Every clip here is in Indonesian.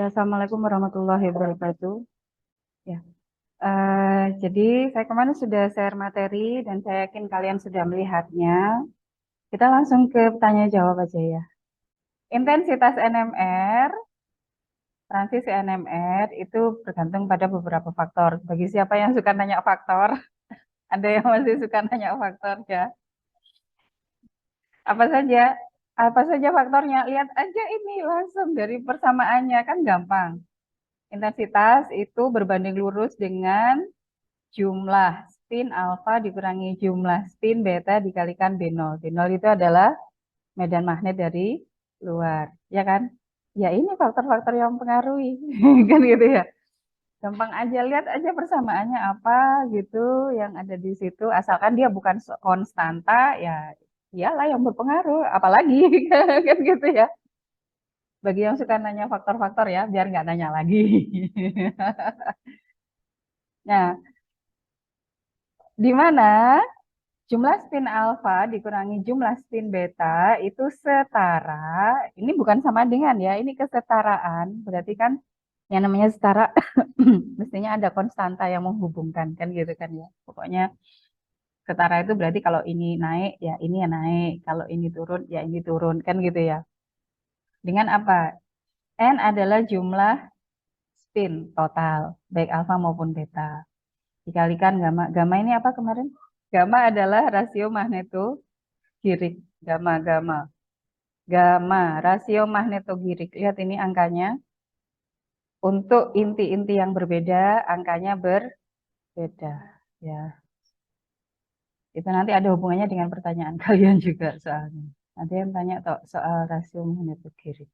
Ya, Assalamualaikum warahmatullahi wabarakatuh. Ya, jadi saya kemarin sudah share materi dan saya yakin kalian sudah melihatnya. Kita langsung ke tanya jawab aja ya. Intensitas NMR, transisi NMR itu bergantung pada beberapa faktor. Bagi siapa yang suka nanya faktor, ada yang masih suka nanya faktor ya. Apa saja? Apa saja faktornya? Lihat aja ini langsung dari persamaannya kan gampang. Intensitas itu berbanding lurus dengan jumlah spin alfa dikurangi jumlah spin beta dikalikan B0. B0 itu adalah medan magnet dari luar, ya kan? Ya ini faktor-faktor yang mempengaruhi, kan gitu ya. Gampang aja, lihat aja persamaannya apa gitu yang ada di situ. Asalkan dia bukan konstanta, ya iyalah yang berpengaruh. Apalagi, kan gitu ya. Bagi yang suka nanya faktor-faktor ya, biar nggak nanya lagi. Nah, di mana jumlah spin alfa dikurangi jumlah spin beta itu setara, ini bukan sama dengan ya, ini kesetaraan, berarti kan yang namanya setara mestinya ada konstanta yang menghubungkan, kan gitu kan ya. Pokoknya setara itu berarti kalau ini naik, ya ini ya naik, kalau ini turun, ya ini turun, kan gitu ya. Dengan apa? N adalah jumlah spin total, baik alfa maupun beta. Dikalikan gamma. Gamma ini apa kemarin? Gamma adalah rasio magnetogirik. Gamma, gamma. Gamma, rasio magnetogirik. Lihat ini angkanya. Untuk inti-inti yang berbeda, angkanya berbeda. Ya, itu nanti ada hubungannya dengan pertanyaan kalian juga soalnya. Nanti yang tanya soal rasio magnetogirik.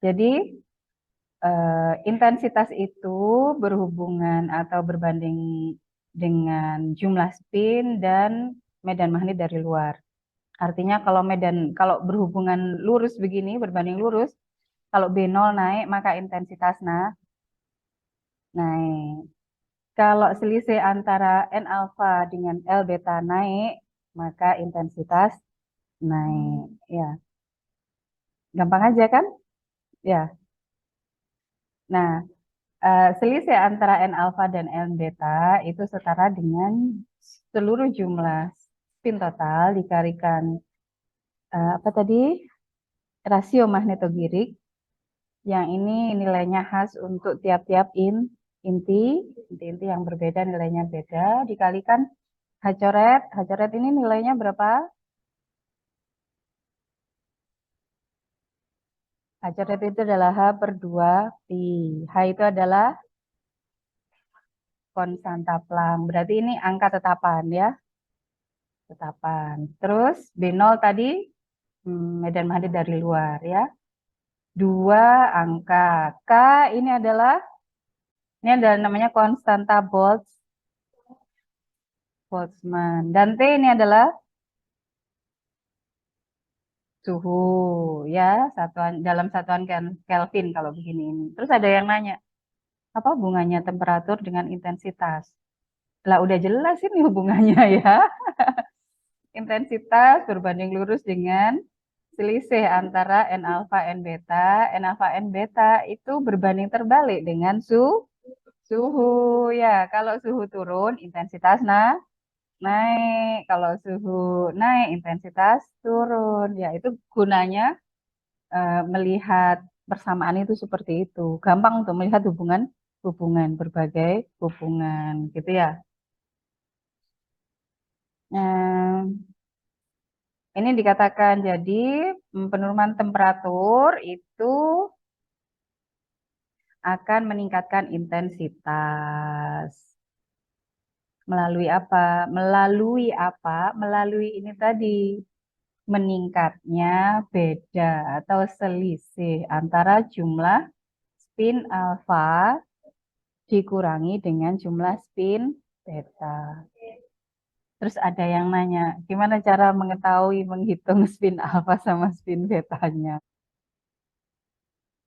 Jadi, intensitas itu berhubungan atau berbanding dengan jumlah spin dan medan magnet dari luar. Artinya kalau berhubungan lurus begini, berbanding lurus, kalau B0 naik, maka intensitas naik. Kalau selisih antara N alfa dengan L beta naik, maka intensitas naik. Ya, gampang aja kan? Ya. Nah, selisih antara N alfa dan N beta itu setara dengan seluruh jumlah spin total dikalikan apa tadi? Rasio magnetogirik. Yang ini nilainya khas untuk tiap-tiap inti-inti yang berbeda nilainya beda dikalikan H coret. H coret ini nilainya berapa? H coret itu adalah H per 2 pi. H itu adalah konstanta Planck. Berarti ini angka tetapan ya. Tetapan. Terus B0 tadi medan magnet dari luar ya. Dua angka. K ini adalah namanya konstanta Boltzmann. Dan T ini adalah suhu ya, dalam satuan Kelvin kalau begini ini. Terus ada yang nanya, apa hubungannya temperatur dengan intensitas? Lah udah jelas ini hubungannya ya. Intensitas berbanding lurus dengan selisih antara N alfa N beta. N alfa N beta itu berbanding terbalik dengan suhu ya. Kalau suhu turun, intensitas naik. Kalau suhu naik, intensitas turun. Ya, itu gunanya melihat persamaan itu seperti itu. Gampang untuk melihat hubungan berbagai hubungan gitu ya. Nah, ini dikatakan jadi penurunan temperatur itu akan meningkatkan intensitas. Melalui apa? Melalui apa? Melalui ini tadi meningkatnya beda atau selisih antara jumlah spin alfa dikurangi dengan jumlah spin beta. Terus ada yang nanya, gimana cara mengetahui menghitung spin alfa sama spin betanya?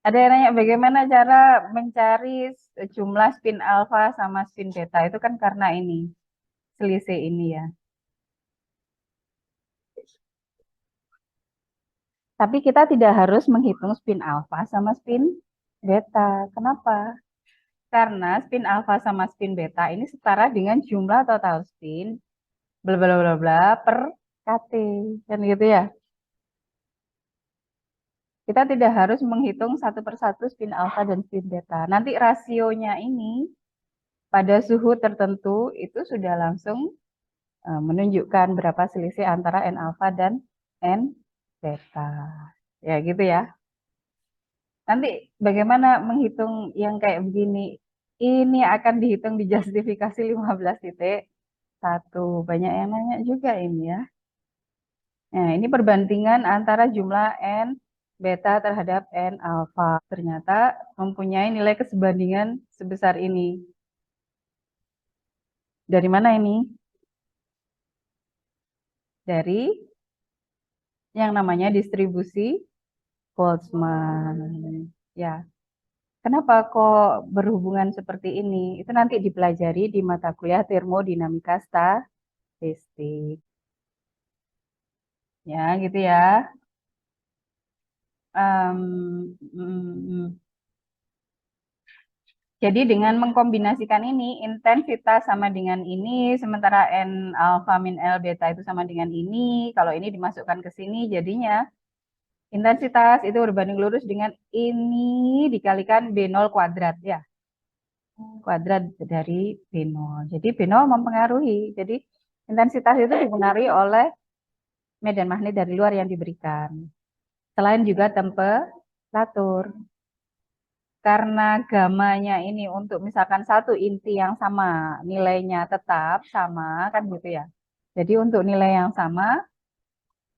Ada yang nanya bagaimana cara mencari jumlah spin alfa sama spin beta? Itu kan karena ini, selisih ini ya. Tapi kita tidak harus menghitung spin alfa sama spin beta. Kenapa? Karena spin alfa sama spin beta ini setara dengan jumlah total spin bla bla bla bla per KT. Kan gitu ya. Kita tidak harus menghitung satu persatu spin alfa dan spin beta. Nanti rasionya ini pada suhu tertentu itu sudah langsung menunjukkan berapa selisih antara N alfa dan N beta. Ya gitu ya. Nanti bagaimana menghitung yang kayak begini? Ini akan dihitung di justifikasi 15.1. Banyak yang nanya juga ini ya. Nah, ini perbandingan antara jumlah N beta terhadap N alfa. Ternyata mempunyai nilai kesebandingan sebesar ini. Dari mana ini? Dari yang namanya distribusi Boltzmann. Ya, kenapa kok berhubungan seperti ini? Itu nanti dipelajari di mata kuliah termodinamika statistik. Ya, gitu ya. Um, Jadi dengan mengkombinasikan ini, intensitas sama dengan ini, sementara N alfa min L beta itu sama dengan ini. Kalau ini dimasukkan ke sini, jadinya intensitas itu berbanding lurus dengan ini dikalikan B0 kuadrat ya. Kuadrat dari B0. Jadi B0 mempengaruhi. Jadi intensitas itu dipengaruhi oleh medan magnet dari luar yang diberikan. Selain juga temperatur. Karena gamanya ini untuk misalkan satu inti yang sama, nilainya tetap sama, kan gitu ya. Jadi untuk nilai yang sama,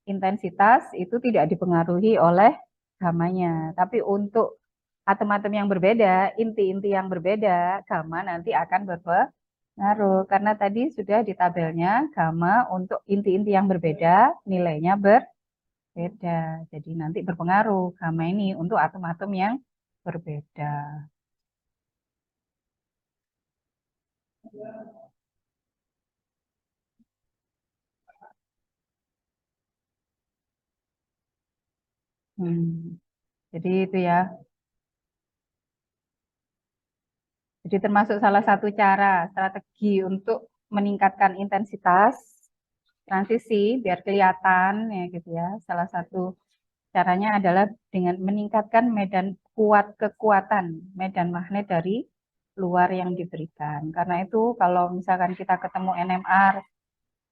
intensitas itu tidak dipengaruhi oleh gamanya. Tapi untuk atom-atom yang berbeda, inti-inti yang berbeda, gamma nanti akan berpengaruh. Karena tadi sudah di tabelnya, gamma untuk inti-inti yang berbeda, nilainya berbeda. Jadi nanti berpengaruh gamma ini untuk atom-atom yang berbeda. Hmm. Jadi itu ya. Jadi termasuk salah satu cara strategi untuk meningkatkan intensitas transisi biar kelihatan ya gitu ya. Salah satu caranya adalah dengan meningkatkan medan kekuatan medan magnet dari luar yang diberikan. Karena itu kalau misalkan kita ketemu NMR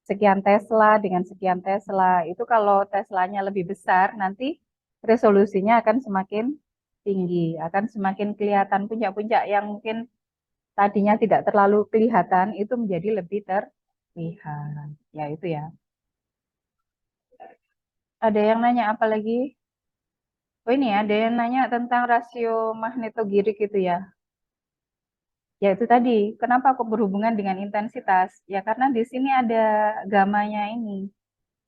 sekian Tesla dengan sekian Tesla, itu kalau Teslanya lebih besar nanti resolusinya akan semakin tinggi, akan semakin kelihatan puncak-puncak yang mungkin tadinya tidak terlalu kelihatan itu menjadi lebih terlihat. Ya itu ya. Ada yang nanya apa lagi? Oh ini ya, ada yang nanya tentang rasio magnetogirik itu ya. Ya itu tadi, kenapa kok berhubungan dengan intensitas? Ya karena di sini ada gamanya ini.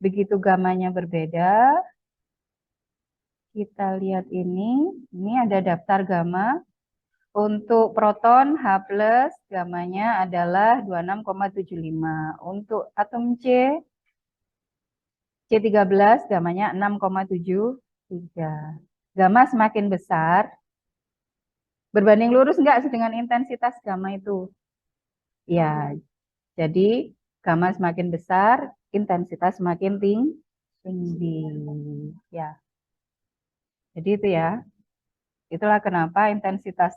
Begitu gamanya berbeda, kita lihat ini ada daftar gamma. Untuk proton H+, gamanya adalah 26,75. Untuk atom C13 gamanya 6,73. Gamma semakin besar, berbanding lurus enggak dengan intensitas gamma itu? Ya, jadi gamma semakin besar, intensitas semakin tinggi. Ya, jadi itu ya. Itulah kenapa intensitas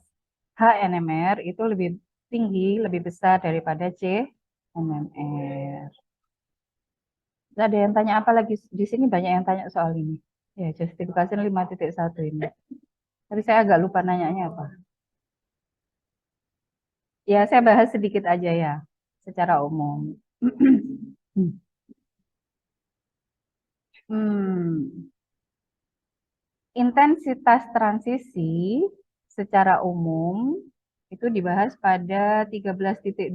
HNMR itu lebih tinggi, lebih besar daripada CNMR. Ada yang tanya apa lagi? Di sini banyak yang tanya soal ini. Ya, justifikasi 5.1 ini. Tapi saya agak lupa nanyanya apa. Ya, saya bahas sedikit aja ya, secara umum. Intensitas transisi secara umum itu dibahas pada 13.2.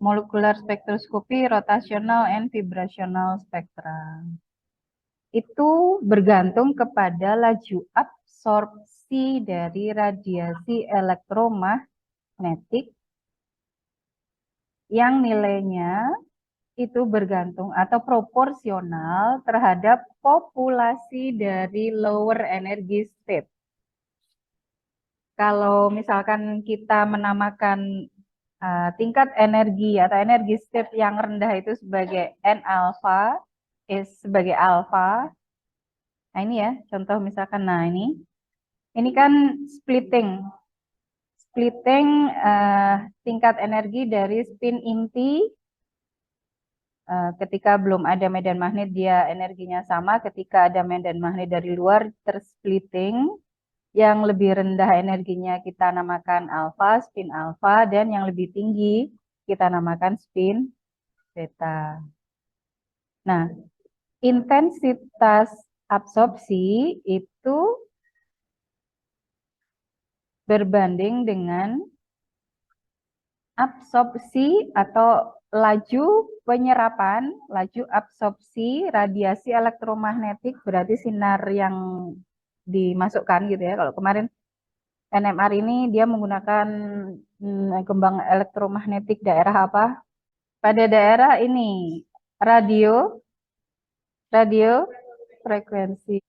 Molecular spectroscopy, rotational and vibrational spectra. Itu bergantung kepada laju absorpsi dari radiasi elektromagnetik yang nilainya itu bergantung atau proporsional terhadap populasi dari lower energy state. kalau misalkan kita menamakan tingkat energi atau energi state yang rendah itu sebagai N alpha, sebagai alpha. Nah ini ya, contoh misalkan, nah ini kan splitting. Splitting tingkat energi dari spin inti. Ketika belum ada medan magnet dia energinya sama, ketika ada medan magnet dari luar tersplitting, yang lebih rendah energinya kita namakan alfa, spin alfa, dan yang lebih tinggi kita namakan spin beta. Nah, intensitas absorpsi itu berbanding dengan absorpsi atau laju penyerapan, laju absorpsi radiasi elektromagnetik, berarti sinar yang dimasukkan gitu ya. Kalau kemarin NMR ini dia menggunakan kembang elektromagnetik daerah apa? Pada daerah ini radio frekuensi.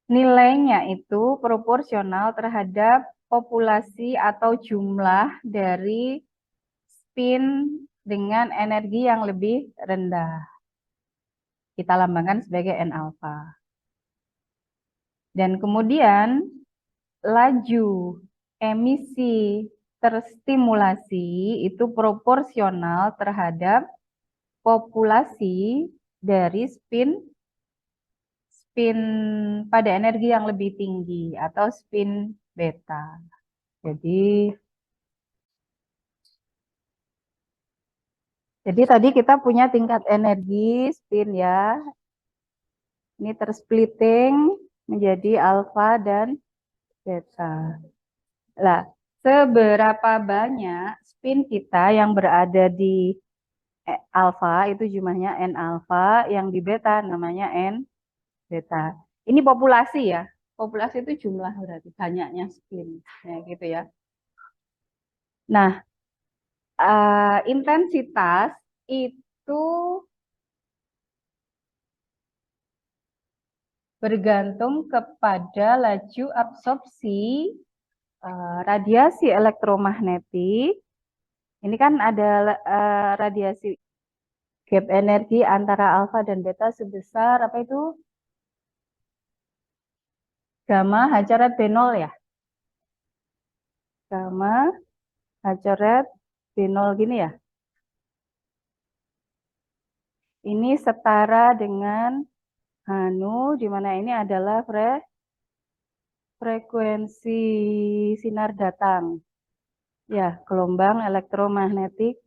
Nilainya itu proporsional terhadap populasi atau jumlah dari spin dengan energi yang lebih rendah. Kita lambangkan sebagai N alpha. Dan kemudian laju emisi terstimulasi itu proporsional terhadap populasi dari spin pada energi yang lebih tinggi atau spin beta. Jadi tadi kita punya tingkat energi spin ya. Ini tersplitting menjadi alfa dan beta. Lah, seberapa banyak spin kita yang berada di alfa itu jumlahnya N alfa, yang di beta namanya N beta. Ini populasi ya. Populasi itu jumlah berarti banyaknya spin. Ya, gitu ya. Nah, intensitas itu bergantung kepada laju absorpsi radiasi elektromagnetik. Ini kan ada radiasi gap energi antara alfa dan beta sebesar apa itu? Gamma H coret B0 ya. Gamma H coret B0 gini ya. Ini setara dengan HNU, di mana ini adalah frekuensi sinar datang. Ya, gelombang elektromagnetik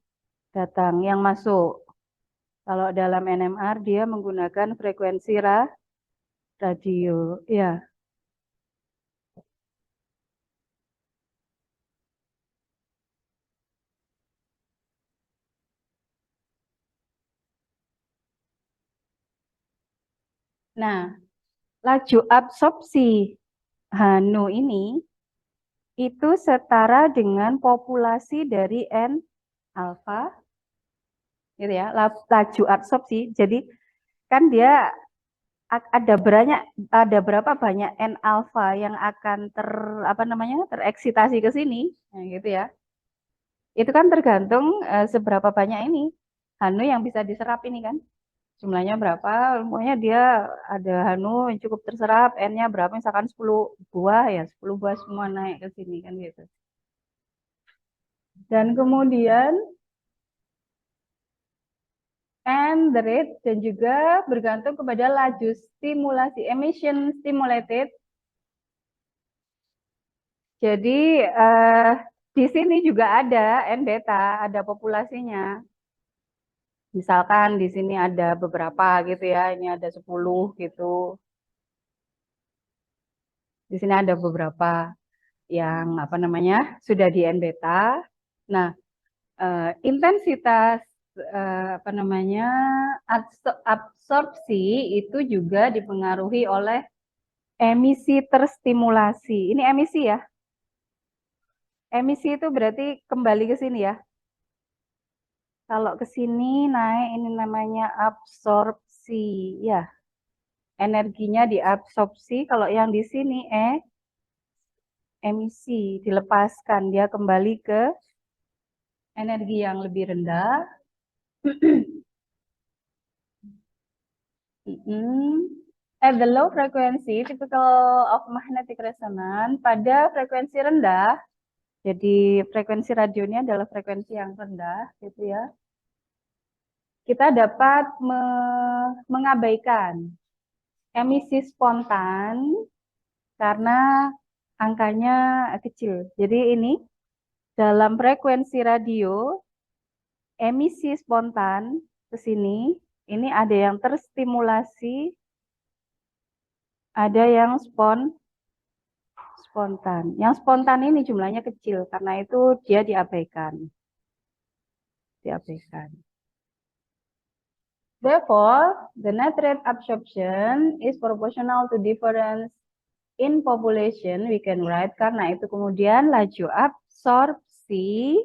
datang yang masuk. Kalau dalam NMR dia menggunakan frekuensi radio. Ya. Nah, laju absorpsi HNU ini itu setara dengan populasi dari N alfa, gitu ya, laju absorpsi. Jadi kan dia ada berapa banyak N alfa yang akan tereksitasi ke sini, nah, gitu ya. Itu kan tergantung seberapa banyak ini HNU yang bisa diserap ini kan. Jumlahnya berapa, pokoknya dia ada HNU yang cukup terserap, N-nya berapa, misalkan 10 buah ya, 10 buah semua naik ke sini kan gitu. Dan kemudian and the rate, dan juga bergantung kepada laju stimulasi, emission stimulated. Jadi di sini juga ada N beta, ada populasinya. Misalkan di sini ada beberapa gitu ya, ini ada 10 gitu. Di sini ada beberapa yang sudah di N beta. Nah, intensitas absorpsi itu juga dipengaruhi oleh emisi terstimulasi. Ini emisi ya. Emisi itu berarti kembali ke sini ya. Kalau ke sini naik, ini namanya absorpsi ya. Energinya diabsorpsi. Kalau yang di sini emisi, dilepaskan, dia kembali ke energi yang lebih rendah. At the low frequency, typical of magnetic resonance, pada frekuensi rendah, jadi frekuensi radionya adalah frekuensi yang rendah, gitu ya. Kita dapat mengabaikan emisi spontan karena angkanya kecil. Jadi ini dalam frekuensi radio, emisi spontan ke sini, ini ada yang terstimulasi, ada yang spontan. Yang spontan ini jumlahnya kecil, karena itu dia diabaikan. Therefore, the net rate absorption is proportional to difference in population. We can write, karena itu kemudian laju absorpsi,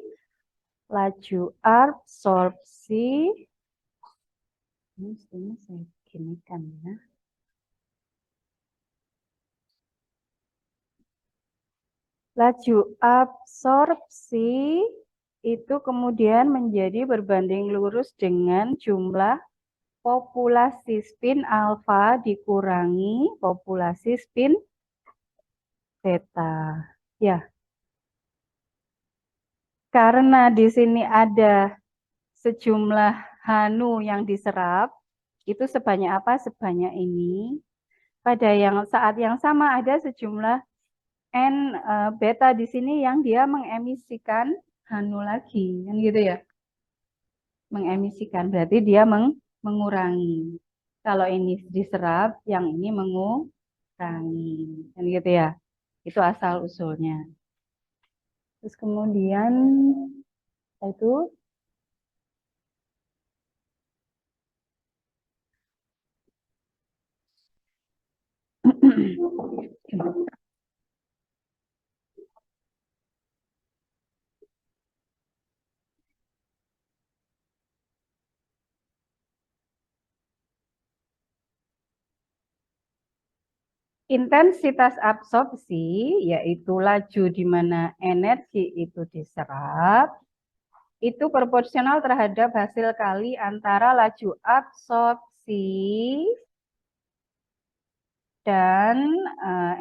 ini mestinya saya ginikan ya. Laju absorpsi itu kemudian menjadi berbanding lurus dengan jumlah populasi spin alfa dikurangi populasi spin beta. Ya. Karena di sini ada sejumlah HNU yang diserap, itu sebanyak apa? Sebanyak ini. Pada saat yang sama ada sejumlah N beta di sini yang dia mengemisikan HNU lagi, kan gitu ya. Mengemisikan berarti dia mengurangi. Kalau ini diserap, yang ini mengurangi, kan gitu ya. Itu asal usulnya. Terus kemudian itu intensitas absorpsi, yaitu laju di mana energi itu diserap, itu proporsional terhadap hasil kali antara laju absorpsi dan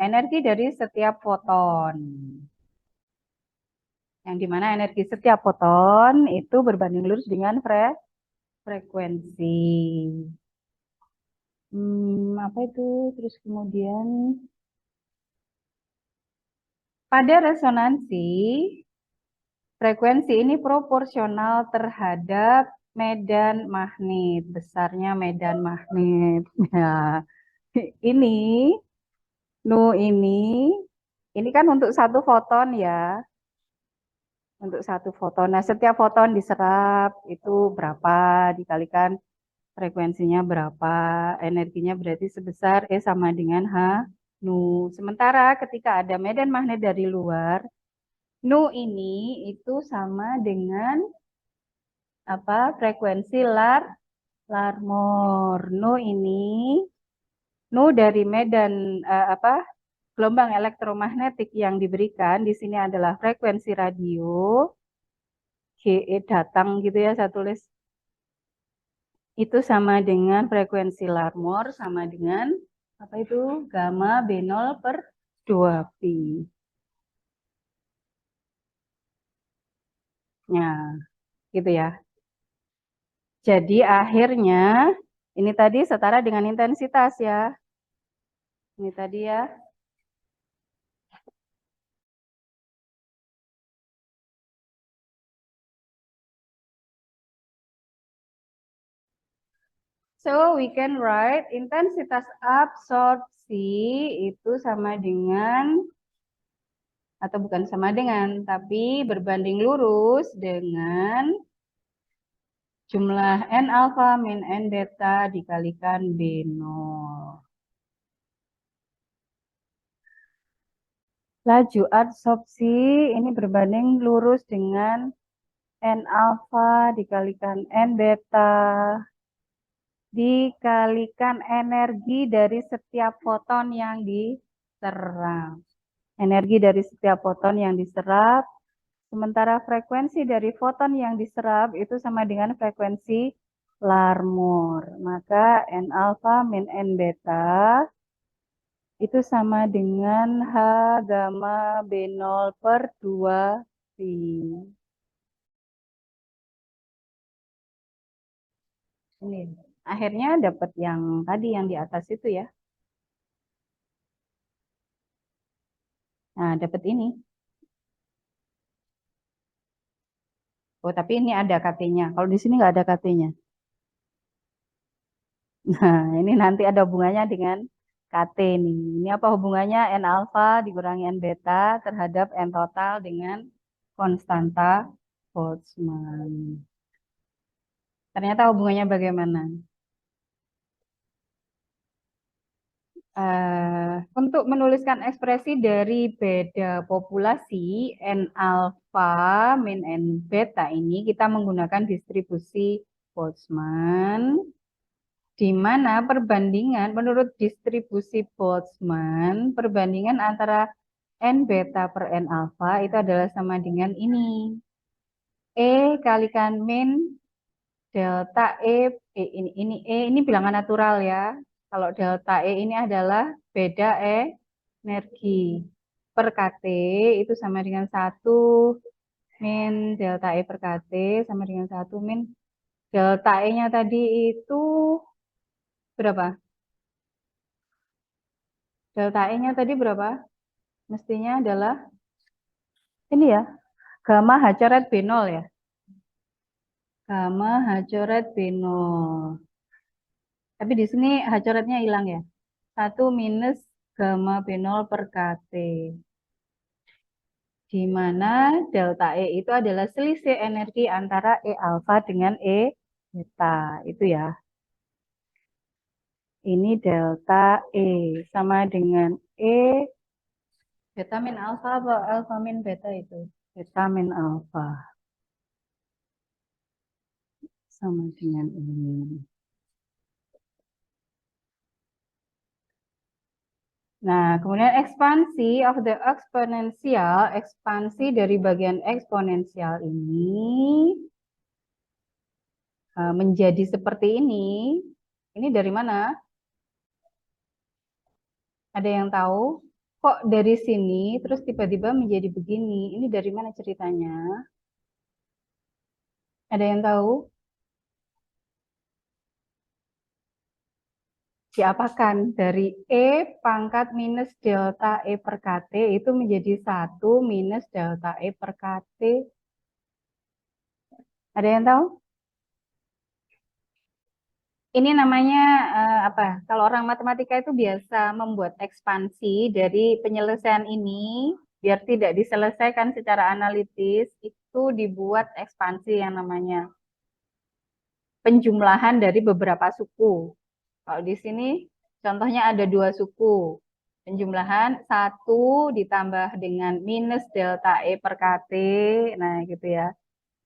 energi dari setiap foton. Yang dimana energi setiap foton itu berbanding lurus dengan frekuensi. Apa itu? Terus kemudian pada resonansi, frekuensi ini proporsional terhadap medan magnet, besarnya medan magnet. Nah, ini, ini kan untuk satu foton ya. Untuk satu foton. Nah, setiap foton diserap itu berapa, dikalikan frekuensinya berapa, energinya berarti sebesar E sama dengan H nu. Sementara ketika ada medan magnet dari luar, nu ini itu sama dengan apa? Frekuensi Larmor. Nu dari medan gelombang elektromagnetik yang diberikan di sini adalah frekuensi radio. GE datang gitu ya, saya tulis. Itu sama dengan frekuensi Larmor sama dengan apa itu? Gamma B0 per 2pi. Nah, gitu ya. Jadi akhirnya ini tadi setara dengan intensitas ya. Ini tadi ya. So we can write intensitas absorpsi itu sama dengan, atau bukan sama dengan, tapi berbanding lurus dengan jumlah N alfa min N beta dikalikan B0. Laju absorpsi ini berbanding lurus dengan N alfa dikalikan N beta dikalikan energi dari setiap foton yang diserap. energi dari setiap foton yang diserap, sementara frekuensi dari foton yang diserap itu sama dengan frekuensi Larmor. Maka N alpha min N beta itu sama dengan H gamma B0 per 2 pi. Ini akhirnya dapat yang tadi yang di atas itu ya. Nah, dapat ini. Oh, tapi ini ada KT-nya. Kalau di sini nggak ada KT-nya. Nah, ini nanti ada hubungannya dengan KT nih. Ini apa hubungannya N alpha dikurangi N beta terhadap N total dengan konstanta Boltzmann. Ternyata hubungannya bagaimana? Untuk menuliskan ekspresi dari beda populasi N alpha min N beta ini kita menggunakan distribusi Boltzmann, di mana perbandingan menurut distribusi Boltzmann, perbandingan antara N beta per N alpha itu adalah sama dengan ini. E kalikan min delta ini bilangan natural ya. Kalau delta E ini adalah beda energi per KT itu sama dengan 1 min delta E per KT sama dengan 1 min delta E-nya tadi itu berapa? Delta E-nya tadi berapa? Mestinya adalah ini ya, gamma H coret B0 ya. Gamma H coret B0. Tapi di sini H coretnya hilang ya. 1 minus gamma B0 per KT. Di mana delta E itu adalah selisih energi antara E alpha dengan E beta. Itu ya. Ini delta E sama dengan E beta min alpha apa alpha min beta itu? Beta min alpha sama dengan ini. Nah, kemudian ekspansi of the exponential, ekspansi dari bagian eksponensial ini menjadi seperti ini. Ini dari mana? Ada yang tahu? Kok dari sini terus tiba-tiba menjadi begini? Ini dari mana ceritanya? Ada yang tahu? Diapakan dari E pangkat minus delta E per KT itu menjadi 1 minus delta E per KT. Ada yang tahu? Ini namanya apa? Kalau orang matematika itu biasa membuat ekspansi dari penyelesaian ini biar tidak diselesaikan secara analitis, itu dibuat ekspansi yang namanya penjumlahan dari beberapa suku. Kalau di sini contohnya ada 2 suku. Penjumlahan 1 ditambah dengan minus delta E per KT. Nah, gitu ya.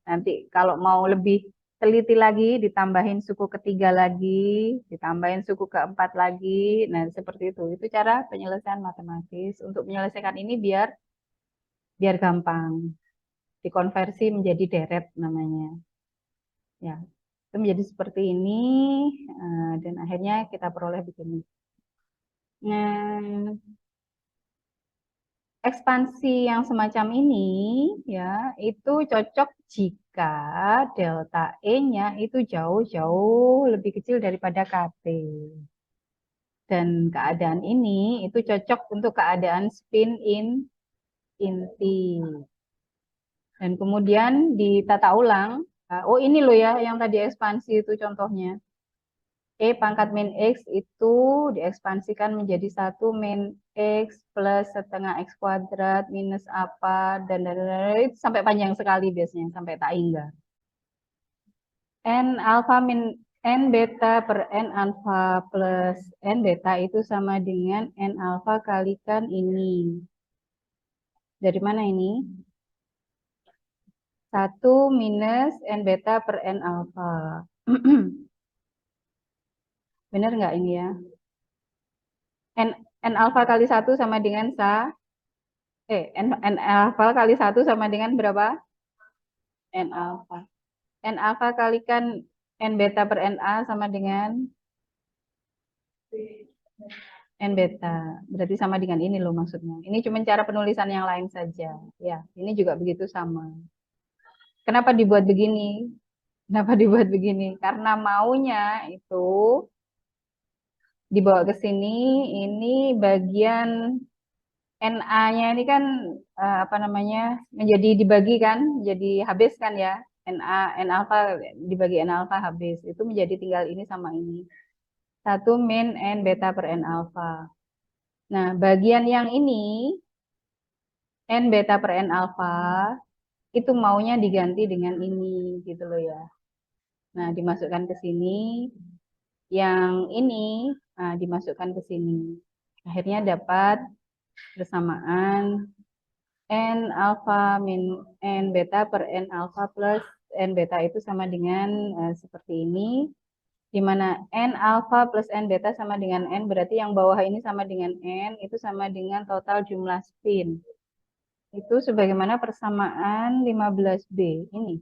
Nanti kalau mau lebih teliti lagi, ditambahin suku ketiga lagi, ditambahin suku keempat lagi. Nah, seperti itu. Itu cara penyelesaian matematis. Untuk menyelesaikan ini biar gampang. Dikonversi menjadi deret namanya. Ya, itu menjadi seperti ini dan akhirnya kita peroleh begini. Nah, ekspansi yang semacam ini ya itu cocok jika delta E-nya itu jauh-jauh lebih kecil daripada KT. Dan keadaan ini itu cocok untuk keadaan spin inti. Dan kemudian ditata ulang. Oh ini loh ya yang tadi ekspansi itu contohnya. E pangkat min X itu diekspansikan menjadi 1 min X plus setengah X kuadrat minus apa dan itu sampai panjang sekali biasanya sampai tak hingga. N alpha min N beta per N alpha plus N beta itu sama dengan N alpha kalikan ini. Dari mana ini? 1 minus N beta per N alpha. Benar nggak ini ya? N alpha kali 1 sama dengan N alfa kali 1 sama dengan berapa? N alfa. N alfa kalikan N beta per NA sama dengan N beta. Berarti sama dengan ini loh maksudnya. Ini cuma cara penulisan yang lain saja. Ya, ini juga begitu sama. Kenapa dibuat begini? Kenapa dibuat begini? Karena maunya itu dibawa ke sini, ini bagian NA-nya ini kan apa namanya menjadi dibagi kan, jadi habis kan ya. N alfa dibagi N alfa habis. Itu menjadi tinggal ini sama ini. 1 min N beta per N alfa. Nah, bagian yang ini N beta per N alfa itu maunya diganti dengan ini gitu loh ya. Nah, dimasukkan ke sini. Yang ini dimasukkan ke sini. Akhirnya dapat bersamaan N alfa min N beta per N alfa plus N beta itu sama dengan seperti ini. Di mana N alfa plus N beta sama dengan N, berarti yang bawah ini sama dengan N, itu sama dengan total jumlah spin. Itu sebagaimana persamaan 15B ini.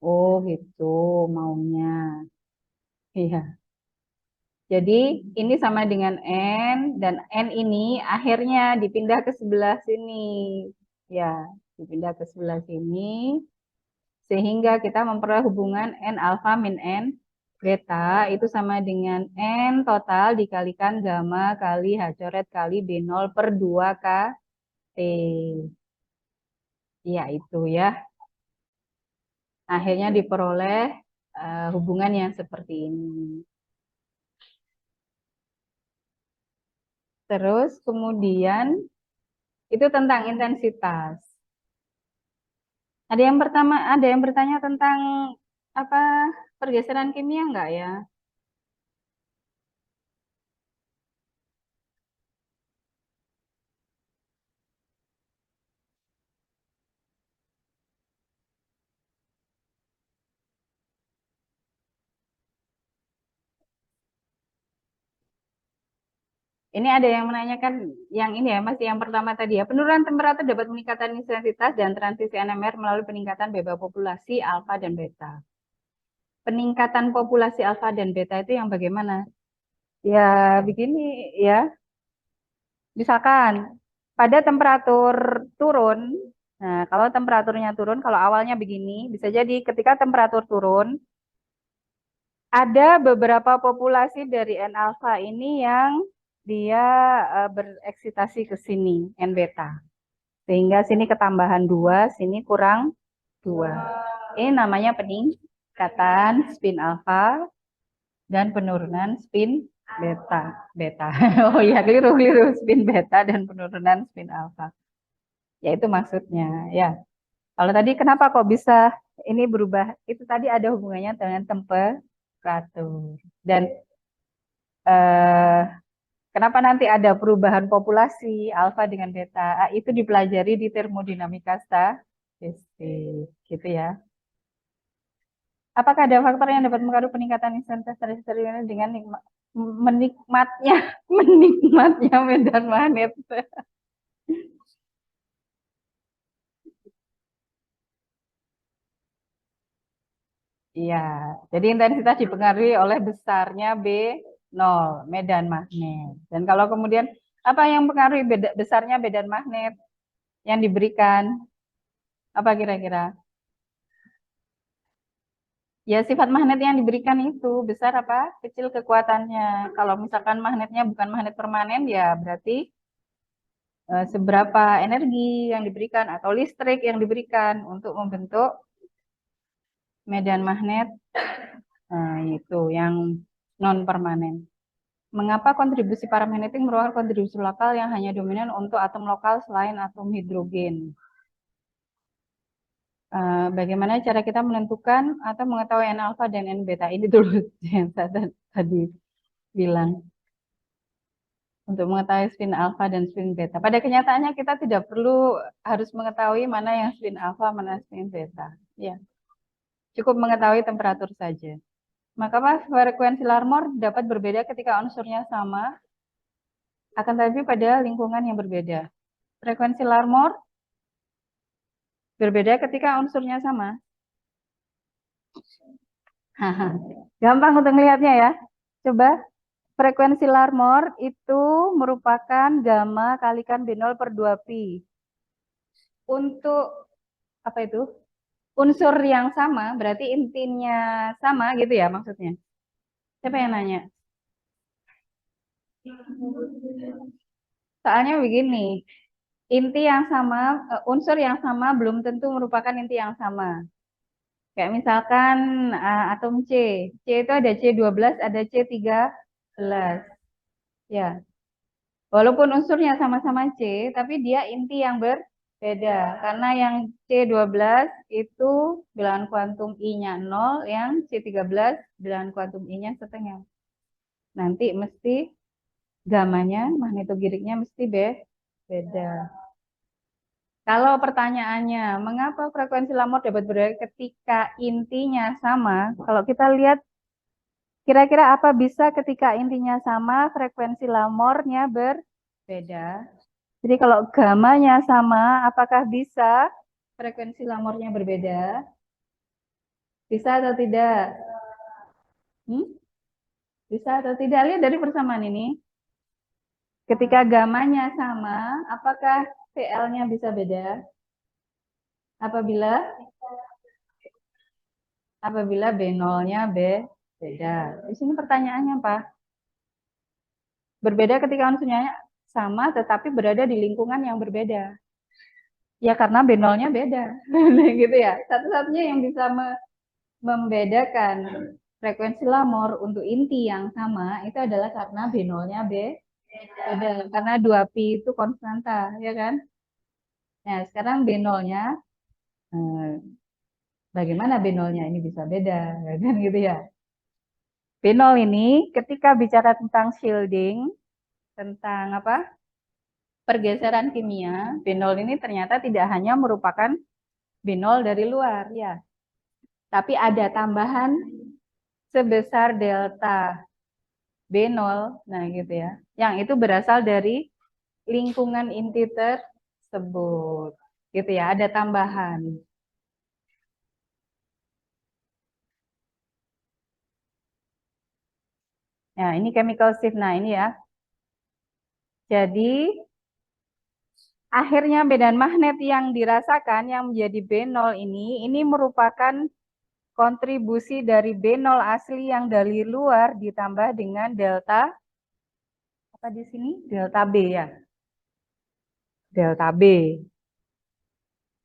Oh gitu maunya. Iya. Jadi ini sama dengan N, dan N ini akhirnya dipindah ke sebelah sini. Ya, dipindah ke sebelah sini. Sehingga kita memperoleh hubungan N alfa min N beta itu sama dengan N total dikalikan gamma kali H coret kali B0 per 2 KT. Ya itu ya. Akhirnya diperoleh hubungan yang seperti ini. Terus kemudian itu tentang intensitas. Ada yang bertanya tentang apa pergeseran kimia enggak ya? Ini ada yang menanyakan yang ini ya, masih yang pertama tadi ya. Penurunan temperatur dapat meningkatkan intensitas dan transisi NMR melalui peningkatan beba populasi alfa dan beta. Peningkatan populasi alfa dan beta itu yang bagaimana? Ya, begini ya. Misalkan pada temperatur turun, nah kalau temperaturnya turun, kalau awalnya begini, bisa jadi ketika temperatur turun, ada beberapa populasi dari N alfa ini yang dia bereksitasi ke sini, N beta. Sehingga sini ketambahan 2, sini kurang 2. Ini namanya peningkatan spin alfa dan penurunan spin beta. Beta. Oh iya, keliru spin beta dan penurunan spin alfa. Ya itu maksudnya. Ya. Kalau tadi kenapa kok bisa ini berubah? Itu tadi ada hubungannya dengan temperatur. Dan eh, kenapa nanti ada perubahan populasi alfa dengan beta? Itu dipelajari di termodinamika statistik, gitu ya. Apakah ada faktor yang dapat mengaruhi peningkatan intensitas tersebut dengan menikmatnya menikmatnya medan magnet? Iya, jadi intensitas dipengaruhi oleh besarnya B0, medan magnet. Dan kalau kemudian apa yang mempengaruhi besarnya medan magnet yang diberikan? Apa kira-kira? Ya, sifat magnet yang diberikan itu besar apa kecil kekuatannya. Kalau misalkan magnetnya bukan magnet permanen, ya berarti seberapa energi yang diberikan atau listrik yang diberikan untuk membentuk medan magnet itu yang non permanen. Mengapa kontribusi paramagnetik merupakan kontribusi lokal yang hanya dominan untuk atom lokal selain atom hidrogen? Bagaimana cara kita menentukan atau mengetahui N alfa dan N beta? Ini dulu yang saya tadi bilang. Untuk mengetahui spin alfa dan spin beta. Pada kenyataannya kita tidak perlu harus mengetahui mana yang spin alfa, mana spin beta. Ya, cukup mengetahui temperatur saja. Maka frekuensi Larmor dapat berbeda ketika unsurnya sama, akan tetapi pada lingkungan yang berbeda. Frekuensi Larmor berbeda ketika unsurnya sama. Gampang untuk melihatnya ya. Coba, frekuensi Larmor itu merupakan gamma kalikan B0 per 2pi. Untuk apa itu? Unsur yang sama, berarti intinya sama gitu ya maksudnya. Siapa yang nanya? Soalnya begini, inti yang sama, unsur yang sama belum tentu merupakan inti yang sama. Kayak misalkan atom C. C itu ada C12, ada C13. Ya. Walaupun unsurnya sama-sama C, tapi dia inti yang berbeda. Karena yang C12 itu bilangan kuantum I-nya 0, yang C13 bilangan kuantum I-nya setengah. Nanti mesti gamanya, magnetogiriknya mesti beda. Kalau pertanyaannya, mengapa frekuensi Larmor dapat berbeda ketika intinya sama? Kalau kita lihat, kira-kira apa bisa ketika intinya sama, frekuensi Larmornya berbeda? Jadi kalau gamanya sama, apakah bisa frekuensi Larmornya berbeda? Bisa atau tidak? Hmm? Bisa atau tidak? Lihat dari persamaan ini. Ketika gamanya sama, apakah PL-nya bisa beda? Apabila B0-nya beda. Di sini pertanyaannya apa? Berbeda ketika unsurnya sama, tetapi berada di lingkungan yang berbeda. Ya karena B0-nya beda. Gitu ya. Satu-satunya yang bisa membedakan frekuensi Larmor untuk inti yang sama itu adalah karena B0-nya beda. Karena 2pi itu konstanta, ya kan? Nah, sekarang B0-nya, bagaimana B0-nya ini bisa beda, ya kan gitu ya? B0 ini ketika bicara tentang shielding, tentang apa? Pergeseran kimia, B0 ini ternyata tidak hanya merupakan B0 dari luar, ya. Tapi ada tambahan sebesar delta B0, nah gitu ya. Yang itu berasal dari lingkungan inti tersebut. Gitu ya, ada tambahan. Nah, ini chemical shift. Nah, ini ya. Jadi, akhirnya medan magnet yang dirasakan yang menjadi B0 ini merupakan kontribusi dari B0 asli yang dari luar ditambah dengan delta, apa di sini? Delta B ya. Delta B.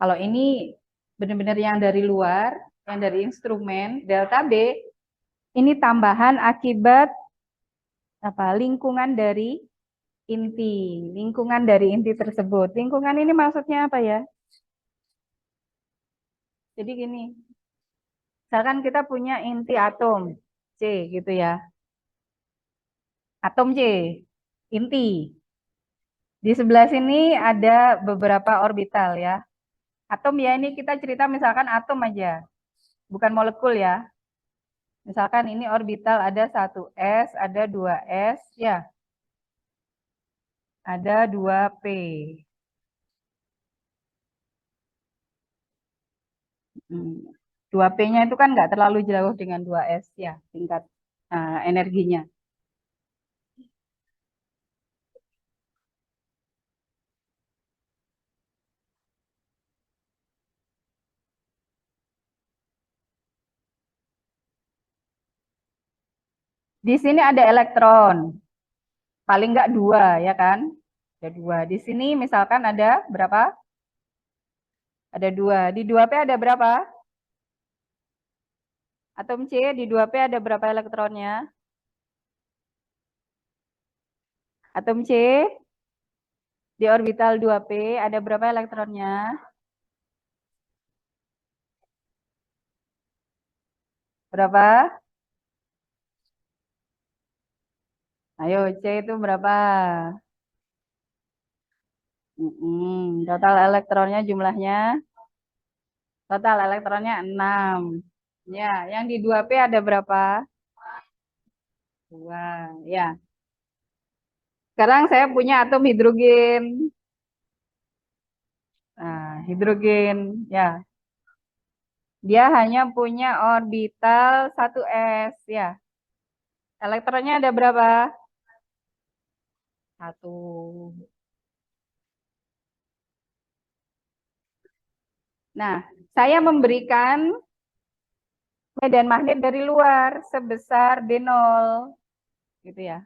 Kalau ini benar-benar yang dari luar, yang dari instrumen, delta B, ini tambahan akibat apa? Inti, lingkungan dari inti tersebut. Lingkungan ini maksudnya apa ya? Jadi gini, misalkan kita punya inti atom C gitu ya. Atom C, inti. Di sebelah sini ada beberapa orbital ya. Atom ya ini kita cerita misalkan atom aja, bukan molekul ya. Misalkan ini orbital ada 1s, ada 2s ya. Ada 2p. 2p-nya itu kan nggak terlalu jauh dengan 2s ya, tingkat energinya. Di sini ada elektron, paling nggak 2 ya kan? Ada 2. Di sini misalkan ada berapa? Ada 2. Di 2p ada berapa? Atom C di 2p ada berapa elektronnya? Atom C di orbital 2p ada berapa elektronnya? Berapa? Ayo, C itu berapa? Total elektronnya jumlahnya? Total elektronnya 6. Ya, yang di 2p ada berapa? 2. Ya. Sekarang saya punya atom hidrogen. hidrogen, ya. Dia hanya punya orbital 1s, ya. Elektronnya ada berapa? 1. Nah, saya memberikan medan magnet dari luar sebesar B0, gitu ya.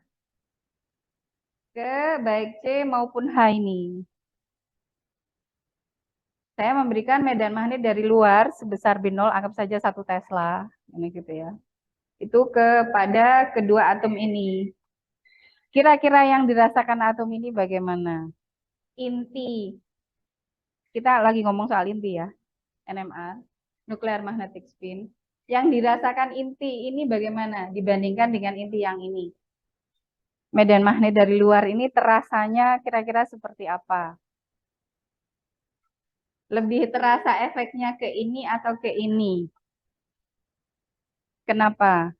Ke baik C maupun H ini. Saya memberikan medan magnet dari luar sebesar B0, anggap saja 1 Tesla, ini gitu ya. Itu kepada kedua atom ini. Kira-kira yang dirasakan atom ini bagaimana? Inti. Kita lagi ngomong soal inti ya. NMR, Nuclear Magnetic Spin. Yang dirasakan inti ini bagaimana dibandingkan dengan inti yang ini? Medan magnet dari luar ini terasanya kira-kira seperti apa? Lebih terasa efeknya ke ini atau ke ini? Kenapa?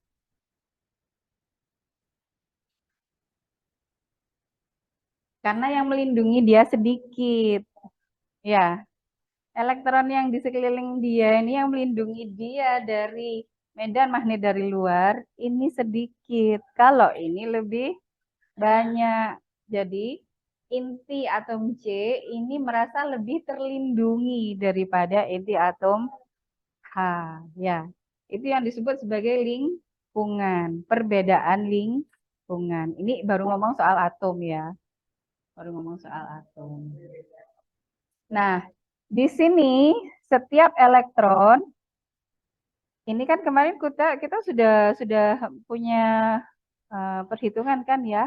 Karena yang melindungi dia sedikit. Ya, elektron yang di sekeliling dia ini yang melindungi dia dari medan magnet dari luar ini sedikit. Kalau ini lebih banyak. Jadi inti atom C ini merasa lebih terlindungi daripada inti atom H. Ya, itu yang disebut sebagai lingkungan, perbedaan lingkungan. Ini baru ngomong soal atom ya, baru ngomong soal atom. Nah, di sini setiap elektron ini kan kemarin kita sudah punya perhitungan kan ya,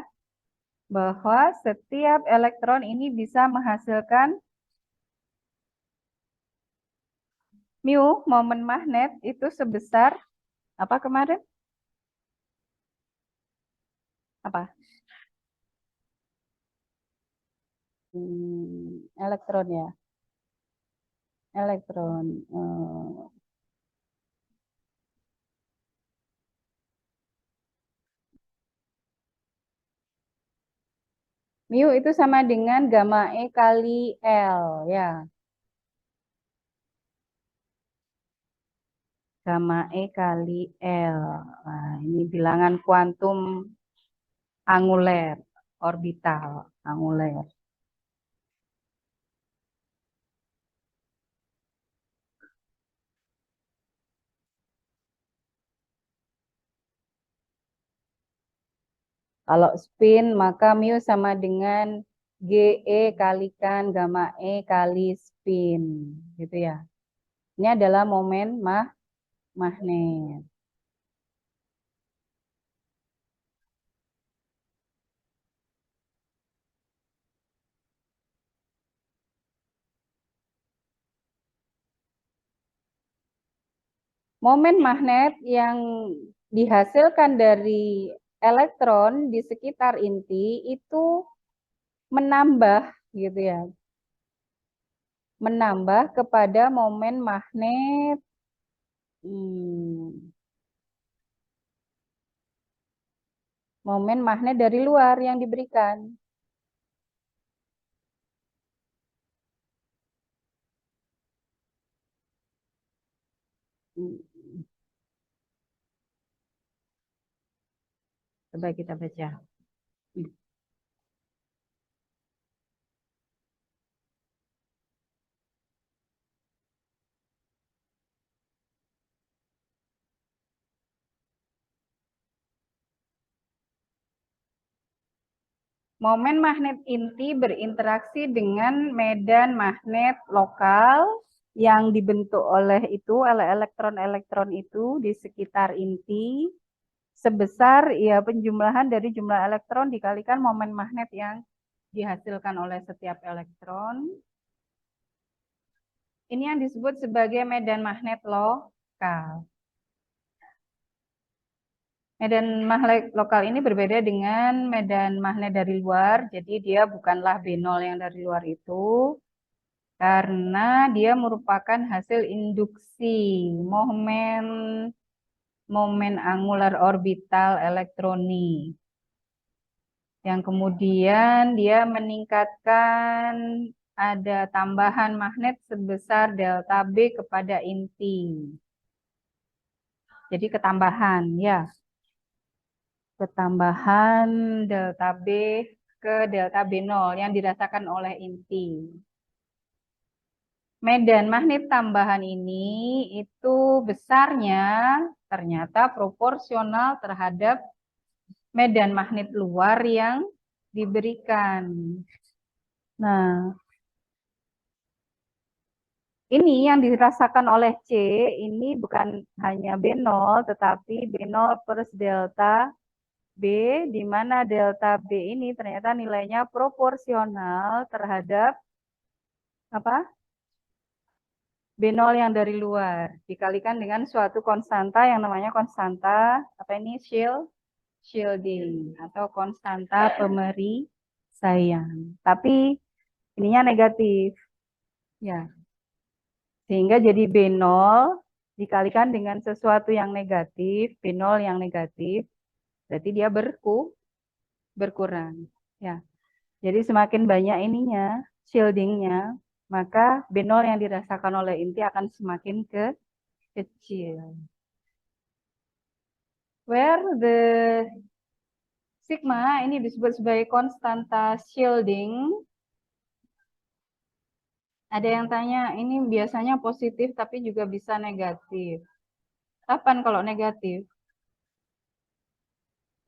bahwa setiap elektron ini bisa menghasilkan mu momen magnet itu sebesar apa kemarin? Apa? Elektron ya. Elektron. Mu itu sama dengan gamma E kali L ya. Gamma E kali L. Nah, ini bilangan kuantum anguler, orbital anguler. Kalau spin maka mu sama dengan GE kalikan gamma E kali spin, gitu ya. Ini adalah momen magnet. Momen magnet yang dihasilkan dari elektron di sekitar inti itu menambah gitu ya. Menambah kepada momen magnet momen magnet dari luar yang diberikan. Coba kita baca. Momen magnet inti berinteraksi dengan medan magnet lokal yang dibentuk oleh elektron-elektron itu di sekitar inti sebesar ya penjumlahan dari jumlah elektron dikalikan momen magnet yang dihasilkan oleh setiap elektron. Ini yang disebut sebagai medan magnet lokal. Medan magnet lokal ini berbeda dengan medan magnet dari luar, jadi dia bukanlah B0 yang dari luar itu, karena dia merupakan hasil induksi momen angular orbital elektronik. Yang kemudian dia meningkatkan ada tambahan magnet sebesar delta B kepada inti. Jadi ketambahan ya. Ketambahan delta B ke delta B0 yang dirasakan oleh inti. Medan magnet tambahan ini itu besarnya ternyata proporsional terhadap medan magnet luar yang diberikan. Nah, ini yang dirasakan oleh C, ini bukan hanya B0, tetapi B0 per delta B, di mana delta B ini ternyata nilainya proporsional terhadap apa? B0 yang dari luar, dikalikan dengan suatu konstanta yang namanya konstanta, apa ini, shielding, atau konstanta pemerisaian. Tapi ininya negatif, ya. Sehingga jadi B0 dikalikan dengan sesuatu yang negatif, B0 yang negatif, berarti dia berkurang. Ya. Jadi semakin banyak ininya, shieldingnya, maka B0 yang dirasakan oleh inti akan semakin kecil. Where the sigma ini disebut sebagai konstanta shielding. Ada yang tanya, ini biasanya positif tapi juga bisa negatif. Kapan kalau negatif?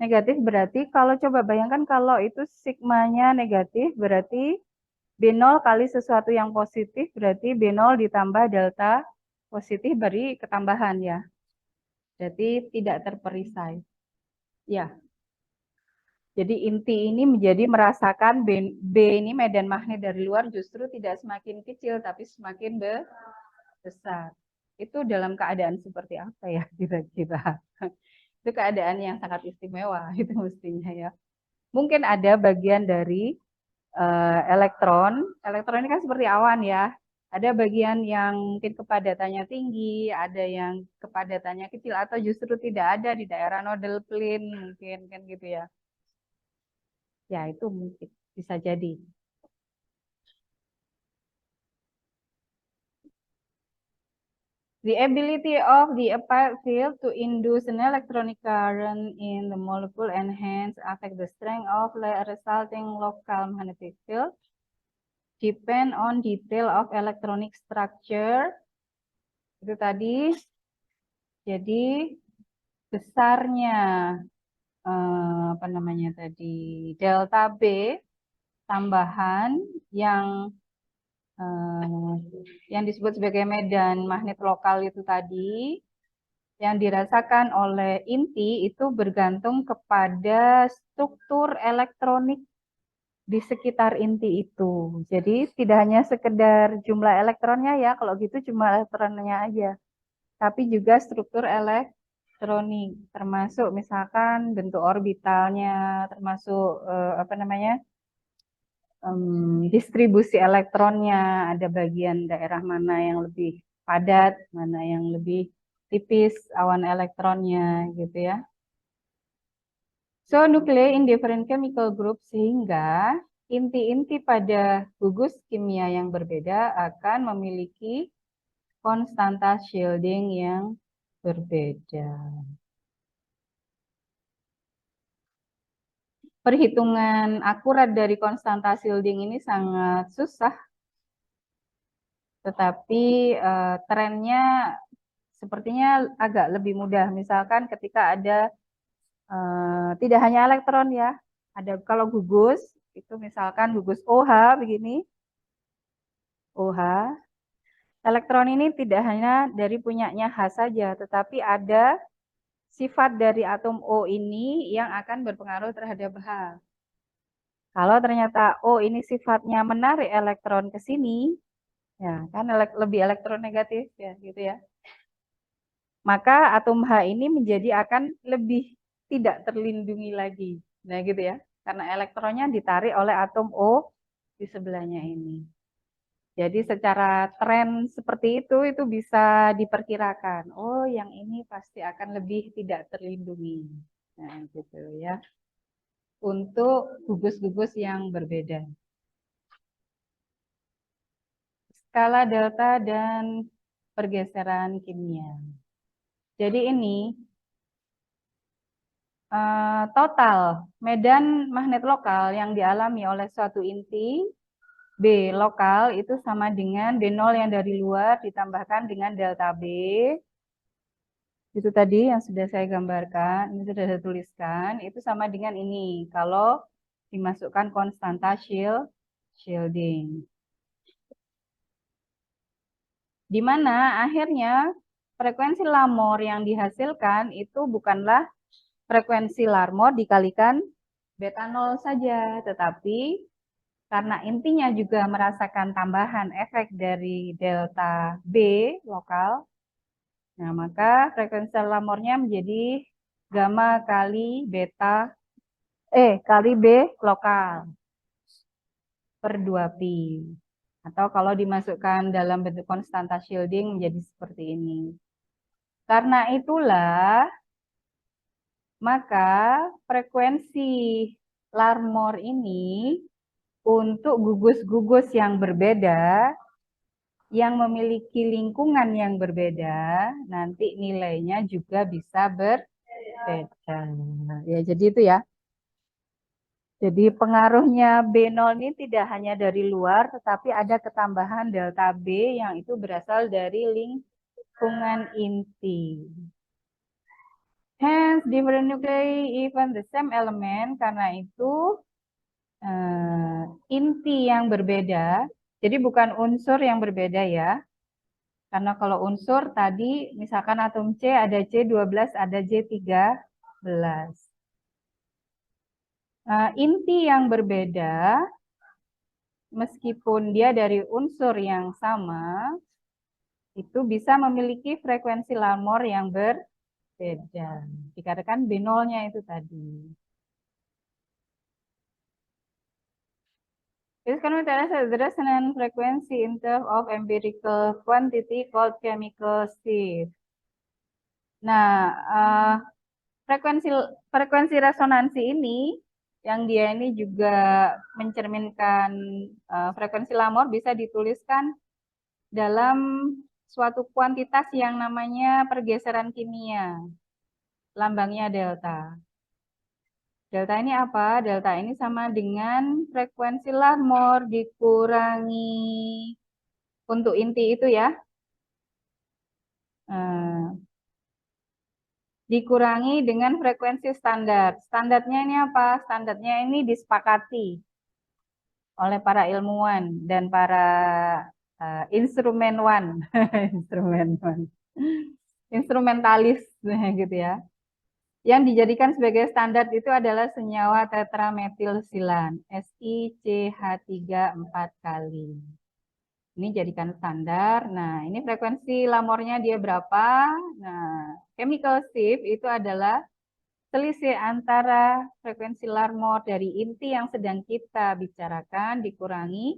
Negatif berarti kalau coba bayangkan kalau itu sigmanya negatif berarti B0 kali sesuatu yang positif berarti B0 ditambah delta positif beri ketambahan ya. Jadi tidak terperisai. Ya. Jadi inti ini menjadi merasakan B ini medan magnet dari luar justru tidak semakin kecil tapi semakin besar. Itu dalam keadaan seperti apa ya kira-kira? Itu keadaan yang sangat istimewa itu mestinya ya. Mungkin ada bagian dari elektron. Elektron ini kan seperti awan ya. Ada bagian yang mungkin kepadatannya tinggi, ada yang kepadatannya kecil atau justru tidak ada di daerah nodal plane mungkin kan gitu ya. Ya, itu mungkin bisa jadi. The ability of the applied field to induce an electronic current in the molecule and hence affect the strength of the resulting local magnetic field depend on detail of electronic structure. Itu tadi. Jadi besarnya apa namanya tadi delta B tambahan yang disebut sebagai medan magnet lokal itu tadi yang dirasakan oleh inti itu bergantung kepada struktur elektronik di sekitar inti itu. Jadi tidak hanya sekedar jumlah elektronnya ya, kalau gitu cuma elektronnya aja. Tapi juga struktur elektronik, termasuk misalkan bentuk orbitalnya, termasuk apa namanya distribusi elektronnya, ada bagian daerah mana yang lebih padat, mana yang lebih tipis awan elektronnya gitu ya. So nuclei in different chemical group sehingga inti-inti pada gugus kimia yang berbeda akan memiliki konstanta shielding yang berbeda. Perhitungan akurat dari konstanta shielding ini sangat susah, tetapi trennya sepertinya agak lebih mudah. Misalkan ketika ada tidak hanya elektron ya, ada kalau gugus itu misalkan gugus OH begini, OH, elektron ini tidak hanya dari punyanya H saja, tetapi ada sifat dari atom O ini yang akan berpengaruh terhadap H. Kalau ternyata O ini sifatnya menarik elektron ke sini, ya kan lebih elektronegatif ya gitu ya. Maka atom H ini menjadi akan lebih tidak terlindungi lagi. Nah gitu ya. Karena elektronnya ditarik oleh atom O di sebelahnya ini. Jadi secara tren seperti itu bisa diperkirakan. Oh, yang ini pasti akan lebih tidak terlindungi. Nah, gitu ya. Untuk gugus-gugus yang berbeda. skala delta dan pergeseran kimia. Jadi ini total medan magnet lokal yang dialami oleh suatu inti B lokal itu sama dengan B0 yang dari luar ditambahkan dengan delta B. Itu tadi yang sudah saya gambarkan, ini sudah saya tuliskan, itu sama dengan ini kalau dimasukkan konstanta shielding. Di mana akhirnya frekuensi Larmor yang dihasilkan itu bukanlah frekuensi Larmor dikalikan beta 0 saja, tetapi karena intinya juga merasakan tambahan efek dari delta B lokal, nah maka frekuensi Larmornya menjadi gamma kali beta kali B lokal per 2pi. Atau kalau dimasukkan dalam bentuk konstanta shielding menjadi seperti ini. Karena itulah maka frekuensi Larmor ini untuk gugus-gugus yang berbeda, yang memiliki lingkungan yang berbeda, nanti nilainya juga bisa berbeda. Ya, jadi itu ya. Jadi pengaruhnya B0 ini tidak hanya dari luar, tetapi ada ketambahan delta B yang itu berasal dari lingkungan inti. Hence, different nuclei even the same element, karena itu inti yang berbeda, jadi bukan unsur yang berbeda ya. Karena kalau unsur tadi, misalkan atom C ada C12, ada J13. Inti yang berbeda, meskipun dia dari unsur yang sama, itu bisa memiliki frekuensi Larmor yang berbeda. Dikarenakan B0-nya itu tadi. This can be the resonance frequency in terms of empirical quantity called chemical shift. Nah, frekuensi resonansi ini yang dia ini juga mencerminkan frekuensi Larmor bisa dituliskan dalam suatu kuantitas yang namanya pergeseran kimia. Lambangnya delta. Delta ini apa? Delta ini sama dengan frekuensi Larmor dikurangi untuk inti itu ya. Dikurangi dengan frekuensi standar. Standarnya ini apa? Standarnya ini disepakati oleh para ilmuwan dan para instrumentalis gitu ya. Yang dijadikan sebagai standar itu adalah senyawa tetrametilsilan, SiCH3 4 kali. Ini jadikan standar. Nah, ini frekuensi Larmornya dia berapa? Nah, chemical shift itu adalah selisih antara frekuensi Larmor dari inti yang sedang kita bicarakan dikurangi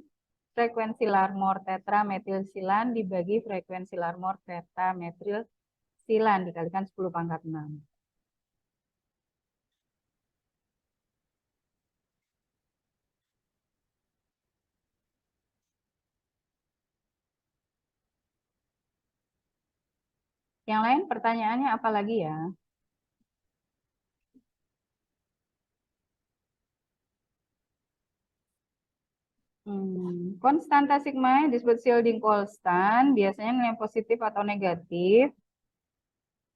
frekuensi Larmor tetrametilsilan dibagi frekuensi Larmor tetrametilsilan dikalikan 10 pangkat 6. Yang lain pertanyaannya apa lagi ya? Konstanta sigma disebut shielding constant, biasanya nilai positif atau negatif.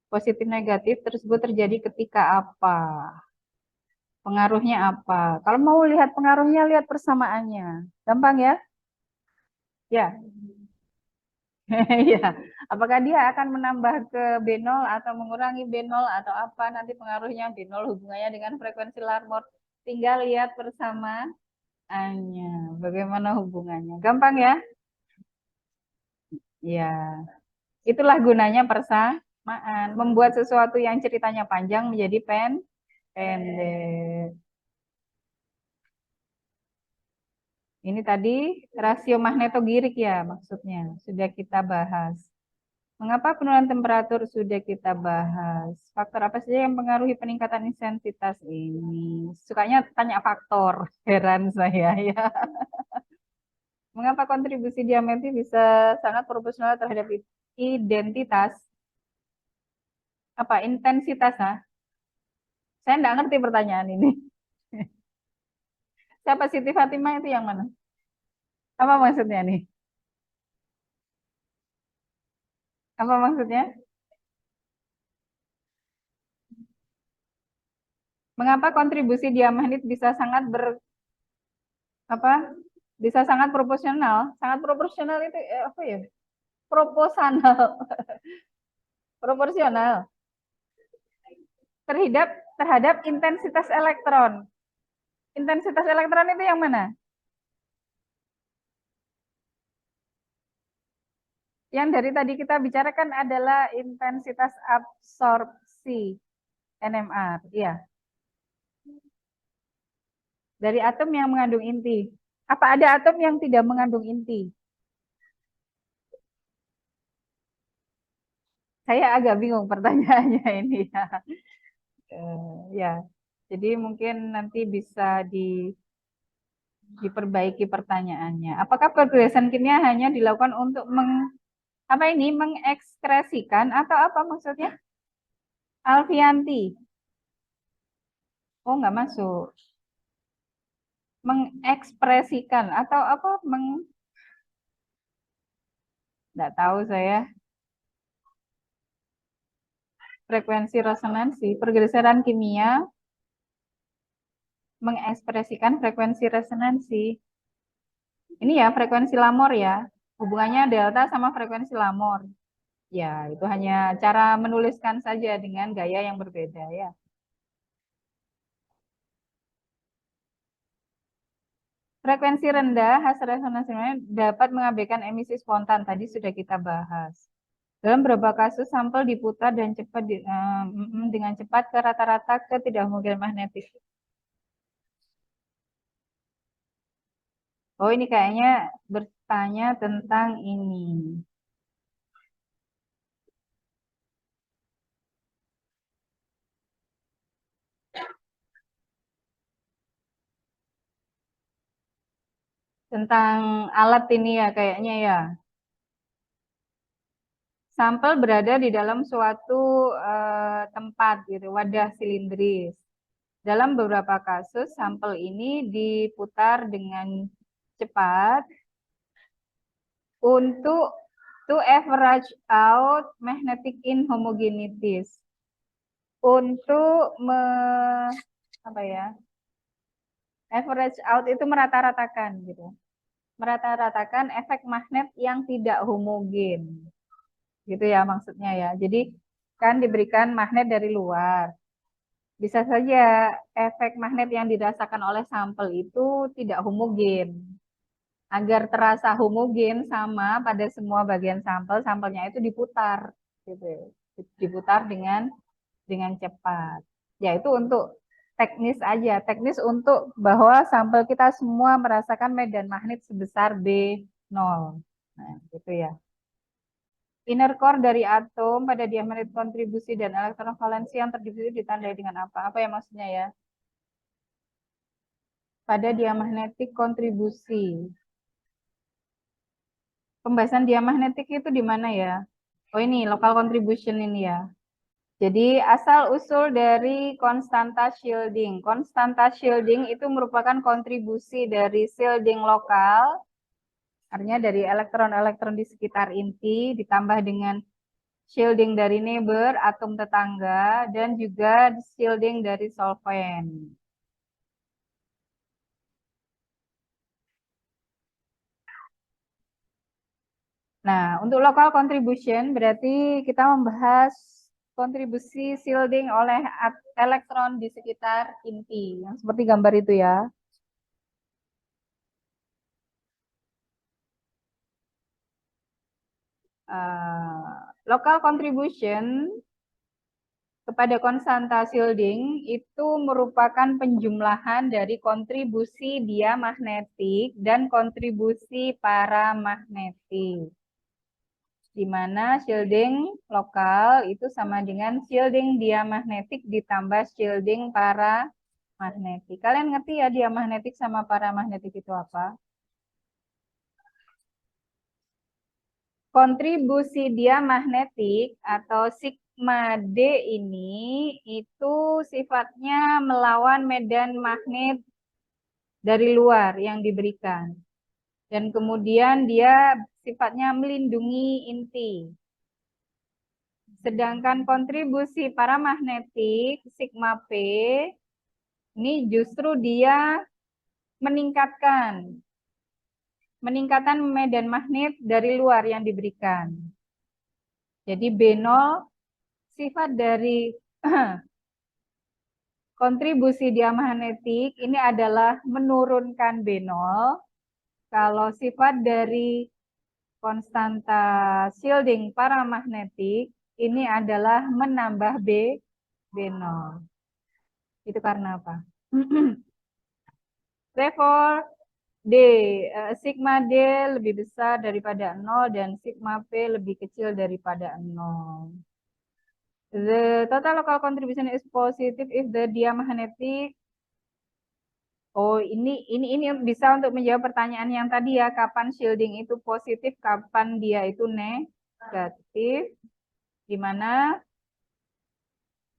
Positif negatif tersebut terjadi ketika apa? Pengaruhnya apa? Kalau mau lihat pengaruhnya, lihat persamaannya. Gampang ya? Ya. Ya. Apakah dia akan menambah ke B0 atau mengurangi B0 atau apa? Nanti pengaruhnya B0 hubungannya dengan frekuensi Larmor. Tinggal lihat persamaannya. Bagaimana hubungannya? Gampang ya? Ya. Itulah gunanya persamaan. Membuat sesuatu yang ceritanya panjang menjadi pendek. Ini tadi rasio magnetogirik ya maksudnya. Sudah kita bahas. Mengapa penurunan temperatur sudah kita bahas? Faktor apa saja yang mempengaruhi peningkatan intensitas ini? Sukanya tanya faktor. Heran saya ya. Mengapa kontribusi diametrik bisa sangat proporsional terhadap identitas? Apa intensitas? Nah, saya nggak ngerti pertanyaan ini. Siapa Siti Fatimah itu yang mana? Apa maksudnya nih? Apa maksudnya? Mengapa kontribusi diamagnet bisa sangat apa? Bisa sangat proporsional? Sangat proporsional itu apa ya? Proporsional. Proporsional terhadap terhadap intensitas elektron. Intensitas elektron itu yang mana? Yang dari tadi kita bicarakan adalah intensitas absorpsi NMR. Iya, dari atom yang mengandung inti. Apa ada atom yang tidak mengandung inti? Saya agak bingung pertanyaannya ini ya. Ya, jadi mungkin nanti bisa diperbaiki pertanyaannya. Apakah pergerasan kimia hanya dilakukan untuk apa ini mengekskresikan atau apa maksudnya? Alfianti. Oh, nggak masuk. Mengekspresikan atau apa? Nggak tahu saya. Frekuensi resonansi, pergeseran kimia mengekspresikan frekuensi resonansi. Ini ya frekuensi Lamor ya. Hubungannya delta sama frekuensi Lamor. Ya, itu hanya cara menuliskan saja dengan gaya yang berbeda ya. Frekuensi rendah hasil resonansi dapat mengabaikan emisi spontan. Tadi sudah kita bahas. Dalam beberapa kasus sampel diputar dan cepat dengan cepat ke rata-rata ketidakhomogen magnetik. Oh, ini kayaknya bertanya tentang ini. Tentang alat ini ya kayaknya ya. Sampel berada di dalam suatu tempat gitu, wadah silindris. Dalam beberapa kasus sampel ini diputar dengan cepat untuk to average out magnetic inhomogeneities. Untuk apa ya? Average out itu merata-ratakan gitu. Merata-ratakan efek magnet yang tidak homogen. Gitu ya maksudnya ya. Jadi kan diberikan magnet dari luar. Bisa saja efek magnet yang dirasakan oleh sampel itu tidak homogen. Agar terasa homogen sama pada semua bagian sampel, sampelnya itu diputar gitu. Diputar dengan cepat. Ya itu untuk teknis aja, teknis untuk bahwa sampel kita semua merasakan medan magnet sebesar B0. Nah, gitu ya. Inner core dari atom pada diamagnet kontribusi dan elektron valensi yang terdiri ditandai dengan apa? Apa ya maksudnya ya? Pada diamagnetik kontribusi. Pembahasan diamagnetik itu di mana ya? Oh ini, local contribution ini ya. Jadi asal-usul dari konstanta shielding. Konstanta shielding itu merupakan kontribusi dari shielding lokal, artinya dari elektron-elektron di sekitar inti, ditambah dengan shielding dari neighbor, atom tetangga, dan juga shielding dari solvent. Nah, untuk local contribution berarti kita membahas kontribusi shielding oleh elektron di sekitar inti, yang seperti gambar itu ya. Local contribution kepada konstanta shielding itu merupakan penjumlahan dari kontribusi diamagnetik dan kontribusi paramagnetik. Di mana shielding lokal itu sama dengan shielding diamagnetik ditambah shielding paramagnetik. Kalian ngerti ya diamagnetik sama paramagnetik itu apa? kontribusi dia magnetik atau sigma D ini itu sifatnya melawan medan magnet dari luar yang diberikan. Dan kemudian dia sifatnya melindungi inti. Sedangkan kontribusi paramagnetik sigma P ini justru dia meningkatkan medan magnet dari luar yang diberikan. Jadi B0 sifat dari kontribusi diamagnetik ini adalah menurunkan B0. Kalau sifat dari konstanta shielding paramagnetik ini adalah menambah B0. Itu karena apa? Therefore, sigma D lebih besar daripada 0 dan sigma P lebih kecil daripada 0. The total local contribution is positive if the diamagnetic. Oh, ini bisa untuk menjawab pertanyaan yang tadi ya, kapan shielding itu positif, kapan dia itu negatif. Di mana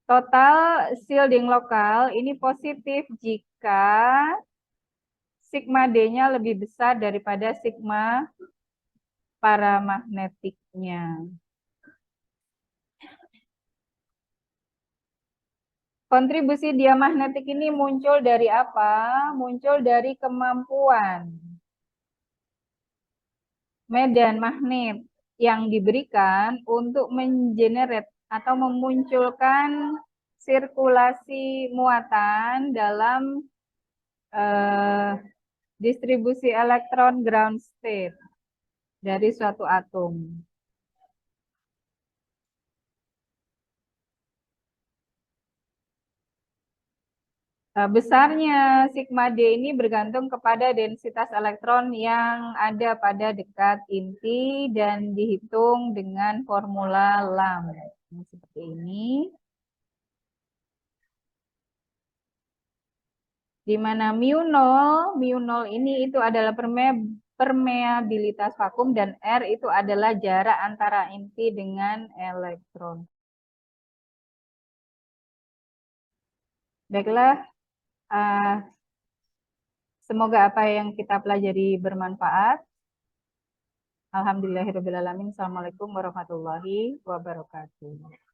total shielding lokal ini positif jika sigma D-nya lebih besar daripada sigma paramagnetiknya. Kontribusi diamagnetik ini muncul dari apa? Muncul dari kemampuan medan magnet yang diberikan untuk mengenerate atau memunculkan sirkulasi muatan dalam distribusi elektron ground state dari suatu atom. Besarnya sigma D ini bergantung kepada densitas elektron yang ada pada dekat inti dan dihitung dengan formula LAM. Seperti ini. Di mana mu0 ini itu adalah permeabilitas vakum dan R itu adalah jarak antara inti dengan elektron. Baiklah, semoga apa yang kita pelajari bermanfaat. Alhamdulillahirrahmanirrahim. Assalamualaikum warahmatullahi wabarakatuh.